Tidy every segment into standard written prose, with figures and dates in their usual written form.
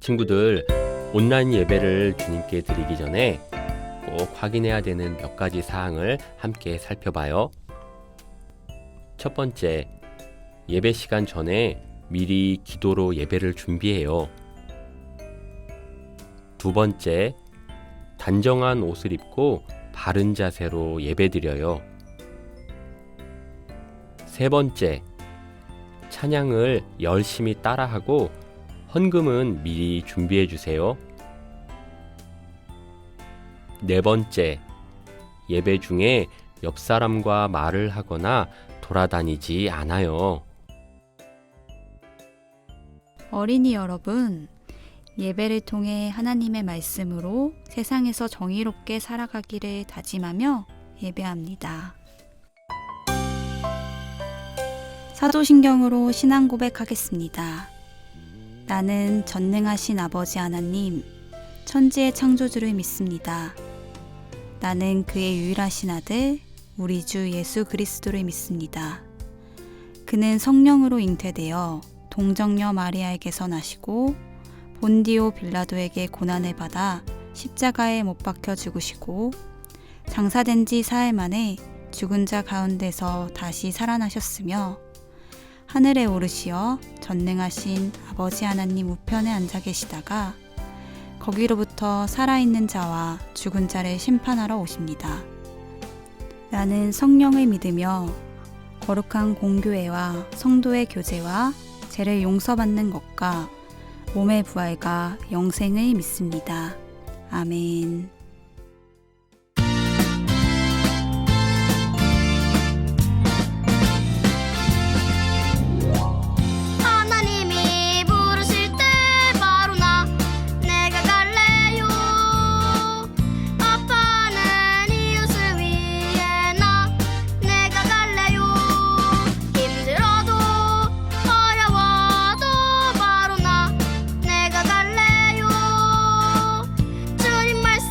친구들, 온라인 예배를 주님께 드리기 전에 꼭 확인해야 되는 몇 가지 사항을 함께 살펴봐요. 첫 번째, 예배 시간 전에 미리 기도로 예배를 준비해요. 두 번째, 단정한 옷을 입고 바른 자세로 예배드려요. 세 번째, 찬양을 열심히 따라하고 헌금은 미리 준비해 주세요. 네 번째, 예배 중에 옆 사람과 말을 하거나 돌아다니지 않아요. 어린이 여러분, 예배를 통해 하나님의 말씀으로 세상에서 정의롭게 살아가기를 다짐하며 예배합니다. 사도신경으로 신앙 고백하겠습니다. 나는 전능하신 아버지 하나님, 천지의 창조주를 믿습니다. 나는 그의 유일하신 아들, 우리 주 예수 그리스도를 믿습니다. 그는 성령으로 잉태되어 동정녀 마리아에게서 나시고 본디오 빌라도에게 고난을 받아 십자가에 못 박혀 죽으시고 장사된 지 사흘 만에 죽은 자 가운데서 다시 살아나셨으며 하늘에 오르시어 전능하신 아버지 하나님 우편에 앉아 계시다가 거기로부터 살아있는 자와 죽은 자를 심판하러 오십니다. 나는 성령을 믿으며 거룩한 공교회와 성도의 교제와 죄를 용서받는 것과 몸의 부활과 영생을 믿습니다. 아멘. 하나님이 부르실 때 바로 나 내가 갈래요. 아파하는 이웃을 위해 나 내가 갈래요. 힘들어도 어려워도 바로 나 내가 갈래요. 주님 말씀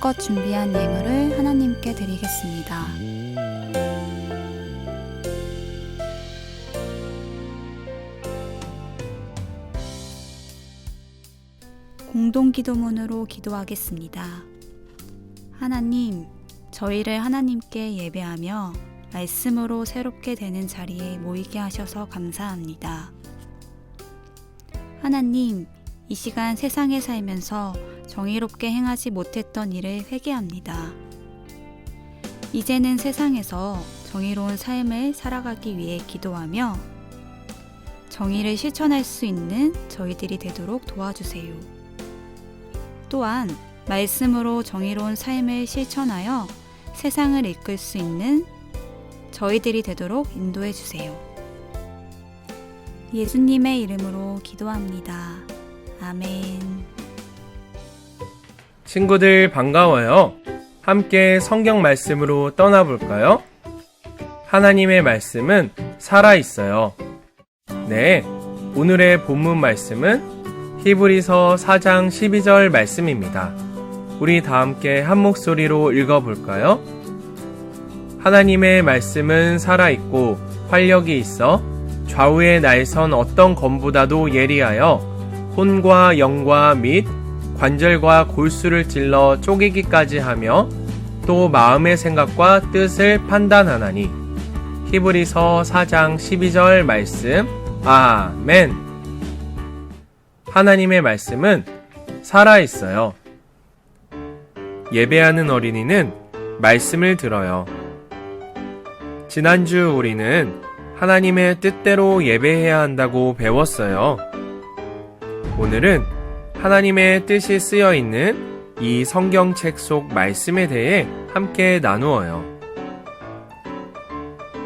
지금껏 준비한 예물을 하나님께 드리겠습니다. 공동기도문으로 기도하겠습니다. 하나님, 저희를 하나님께 예배하며 말씀으로 새롭게 되는 자리에 모이게 하셔서 감사합니다. 하나님, 이 시간 세상에 살면서 정의롭게 행하지 못했던 일을 회개합니다. 이제는 세상에서 정의로운 삶을 살아가기 위해 기도하며 정의를 실천할 수 있는 저희들이 되도록 도와주세요. 또한 말씀으로 정의로운 삶을 실천하여 세상을 이끌 수 있는 저희들이 되도록 인도해 주세요. 예수님의 이름으로 기도합니다. 아멘. 친구들 반가워요. 함께 성경 말씀으로 떠나볼까요? 하나님의 말씀은 살아있어요. 네, 오늘의 본문 말씀은 히브리서 4장 12절 말씀입니다. 우리 다 함께 한 목소리로 읽어볼까요? 하나님의 말씀은 살아있고 활력이 있어 좌우의 날선 어떤 검보다도 예리하여 혼과 영과 및 관절과 골수를 찔러 쪼개기까지 하며 또 마음의 생각과 뜻을 판단하나니. 히브리서 4장 12절 말씀. 아멘. 하나님의 말씀은 살아있어요. 예배하는 어린이는 말씀을 들어요. 지난주 우리는 하나님의 뜻대로 예배해야 한다고 배웠어요. 오늘은 하나님의 뜻이 쓰여 있는 이 성경책 속 말씀에 대해 함께 나누어요.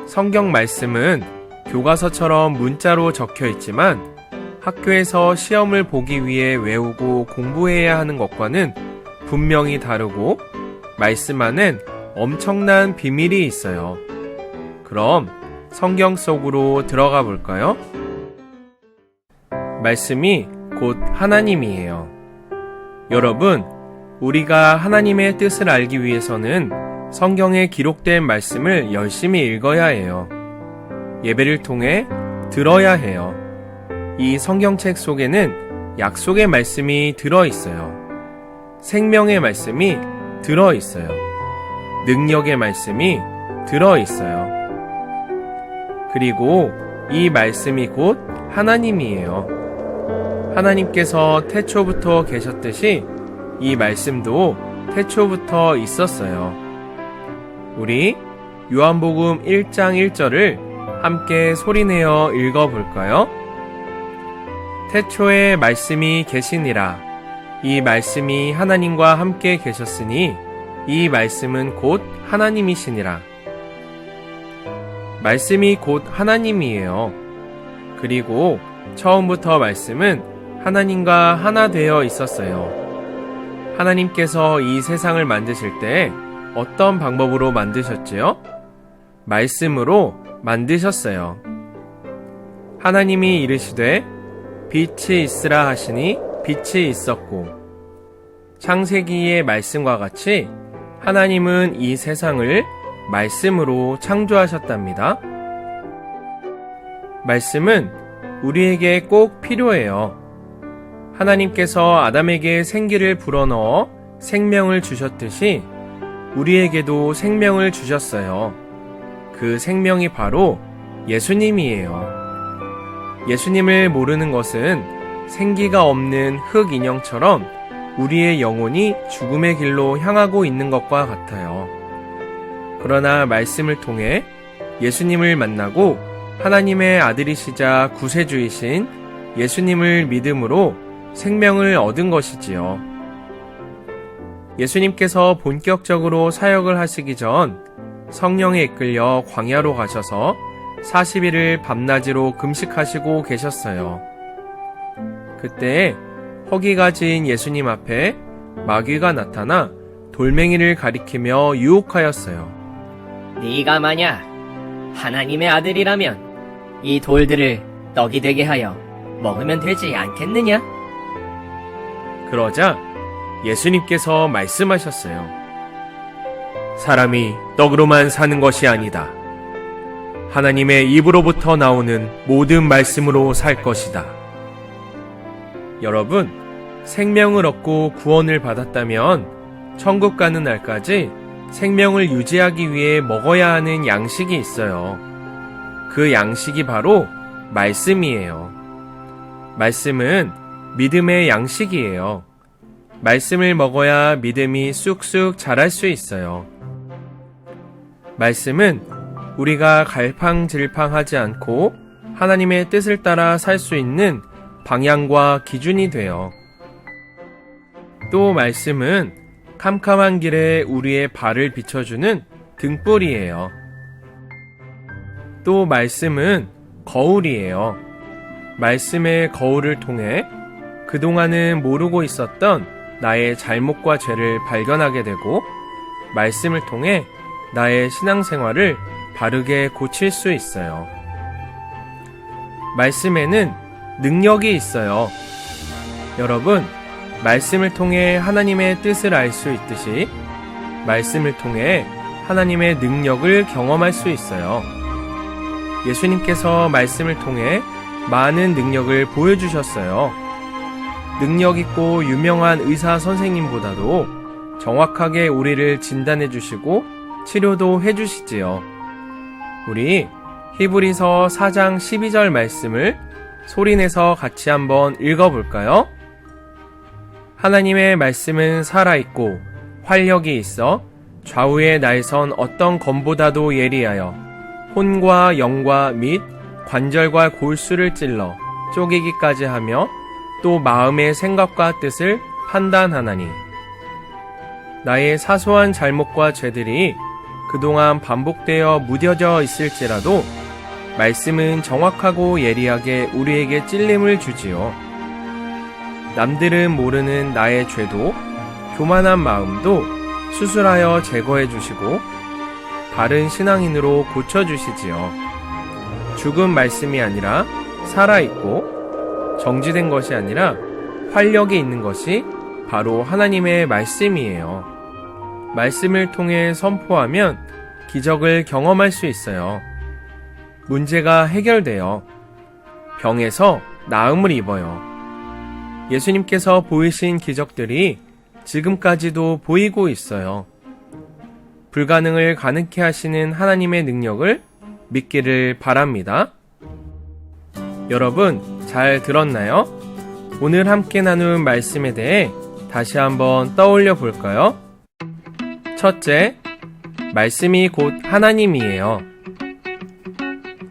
성경 말씀은 교과서처럼 문자로 적혀 있지만 학교에서 시험을 보기 위해 외우고 공부해야 하는 것과는 분명히 다르고 말씀 안엔 엄청난 비밀이 있어요. 그럼 성경 속으로 들어가 볼까요? 말씀이 곧 하나님이에요. 여러분, 우리가 하나님의 뜻을 알기 위해서는 성경에 기록된 말씀을 열심히 읽어야 해요. 예배를 통해 들어야 해요. 이 성경책 속에는 약속의 말씀이 들어있어요. 생명의 말씀이 들어있어요. 능력의 말씀이 들어있어요. 그리고 이 말씀이 곧 하나님이에요. 하나님께서 태초부터 계셨듯이 이 말씀도 태초부터 있었어요. 우리 요한복음 1장 1절을 함께 소리내어 읽어볼까요? 태초에 말씀이 계시니라. 이 말씀이 하나님과 함께 계셨으니 이 말씀은 곧 하나님이시니라. 말씀이 곧 하나님이에요. 그리고 처음부터 말씀은 하나님과 하나 되어 있었어요. 하나님께서 이 세상을 만드실 때 어떤 방법으로 만드셨지요? 말씀으로 만드셨어요. 하나님이 이르시되 빛이 있으라 하시니 빛이 있었고, 창세기의 말씀과 같이 하나님은 이 세상을 말씀으로 창조하셨답니다. 말씀은 우리에게 꼭 필요해요. 하나님께서 아담에게 생기를 불어넣어 생명을 주셨듯이 우리에게도 생명을 주셨어요. 그 생명이 바로 예수님이에요. 예수님을 모르는 것은 생기가 없는 흙 인형처럼 우리의 영혼이 죽음의 길로 향하고 있는 것과 같아요. 그러나 말씀을 통해 예수님을 만나고 하나님의 아들이시자 구세주이신 예수님을 믿음으로 생명을 얻은 것이지요. 예수님께서 본격적으로 사역을 하시기 전 성령에 이끌려 광야로 가셔서 40일을 밤낮으로 금식하시고 계셨어요. 그때 허기가 진 예수님 앞에 마귀가 나타나 돌멩이를 가리키며 유혹하였어요. 네가 만약 하나님의 아들이라면 이 돌들을 떡이 되게 하여 먹으면 되지 않겠느냐? 그러자 예수님께서 말씀하셨어요. 사람이 떡으로만 사는 것이 아니다. 하나님의 입으로부터 나오는 모든 말씀으로 살 것이다. 여러분, 생명을 얻고 구원을 받았다면 천국 가는 날까지 생명을 유지하기 위해 먹어야 하는 양식이 있어요. 그 양식이 바로 말씀이에요. 말씀은 믿음의 양식이에요. 말씀을 먹어야 믿음이 쑥쑥 자랄 수 있어요. 말씀은 우리가 갈팡질팡하지 않고 하나님의 뜻을 따라 살 수 있는 방향과 기준이 돼요. 또 말씀은 캄캄한 길에 우리의 발을 비춰주는 등불이에요. 또 말씀은 거울이에요. 말씀의 거울을 통해 그동안은 모르고 있었던 나의 잘못과 죄를 발견하게 되고 말씀을 통해 나의 신앙생활을 바르게 고칠 수 있어요. 말씀에는 능력이 있어요. 여러분, 말씀을 통해 하나님의 뜻을 알 수 있듯이 말씀을 통해 하나님의 능력을 경험할 수 있어요. 예수님께서 말씀을 통해 많은 능력을 보여주셨어요. 능력 있고 유명한 의사 선생님보다도 정확하게 우리를 진단해 주시고 치료도 해 주시지요. 우리 히브리서 4장 12절 말씀을 소리내서 같이 한번 읽어볼까요? 하나님의 말씀은 살아있고 활력이 있어 좌우의 날선 어떤 검보다도 예리하여 혼과 영과 및 관절과 골수를 찔러 쪼개기까지 하며 또 마음의 생각과 뜻을 판단하나니 나의 사소한 잘못과 죄들이 그동안 반복되어 무뎌져 있을지라도 말씀은 정확하고 예리하게 우리에게 찔림을 주지요. 남들은 모르는 나의 죄도 교만한 마음도 수술하여 제거해 주시고 바른 신앙인으로 고쳐주시지요. 죽은 말씀이 아니라 살아있고 정지된 것이 아니라 활력이 있는 것이 바로 하나님의 말씀이에요. 말씀을 통해 선포하면 기적을 경험할 수 있어요. 문제가 해결돼요. 병에서 나음을 입어요. 예수님께서 보이신 기적들이 지금까지도 보이고 있어요. 불가능을 가능케 하시는 하나님의 능력을 믿기를 바랍니다. 여러분, 잘 들었나요? 오늘 함께 나눈 말씀에 대해 다시 한번 떠올려 볼까요? 첫째, 말씀이 곧 하나님이에요.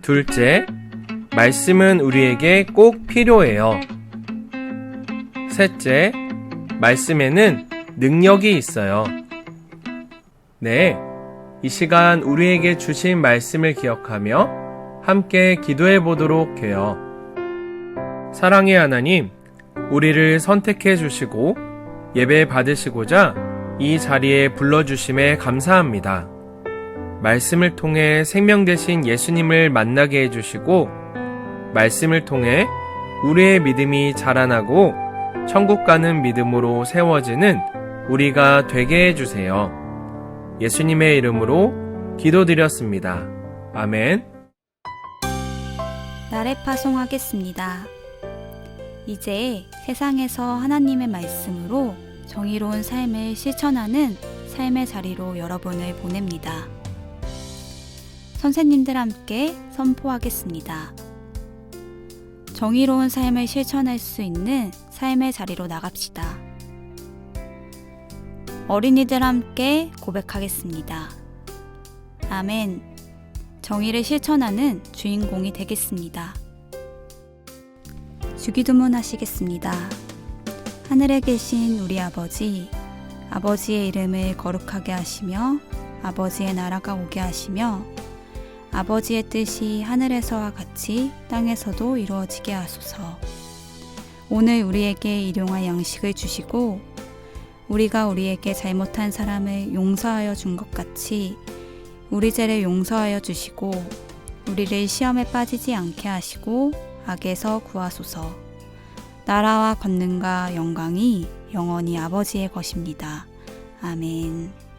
둘째, 말씀은 우리에게 꼭 필요해요. 셋째, 말씀에는 능력이 있어요. 네, 이 시간 우리에게 주신 말씀을 기억하며 함께 기도해 보도록 해요. 사랑의 하나님, 우리를 선택해 주시고 예배 받으시고자 이 자리에 불러주심에 감사합니다. 말씀을 통해 생명 되신 예수님을 만나게 해주시고 말씀을 통해 우리의 믿음이 자라나고 천국 가는 믿음으로 세워지는 우리가 되게 해주세요. 예수님의 이름으로 기도드렸습니다. 아멘. 나래 파송하겠습니다. 이제 세상에서 하나님의 말씀으로 정의로운 삶을 실천하는 삶의 자리로 여러분을 보냅니다. 선생님들 함께 선포하겠습니다. 정의로운 삶을 실천할 수 있는 삶의 자리로 나갑시다. 어린이들 함께 고백하겠습니다. 아멘. 정의를 실천하는 주인공이 되겠습니다. 주기도문 하시겠습니다. 하늘에 계신 우리 아버지, 아버지의 이름을 거룩하게 하시며 아버지의 나라가 오게 하시며 아버지의 뜻이 하늘에서와 같이 땅에서도 이루어지게 하소서. 오늘 우리에게 일용할 양식을 주시고 우리가 우리에게 잘못한 사람을 용서하여 준 것 같이 우리 죄를 용서하여 주시고 우리를 시험에 빠지지 않게 하시고 악에서 구하소서. 나라와 권능과 영광이 영원히 아버지의 것입니다. 아멘.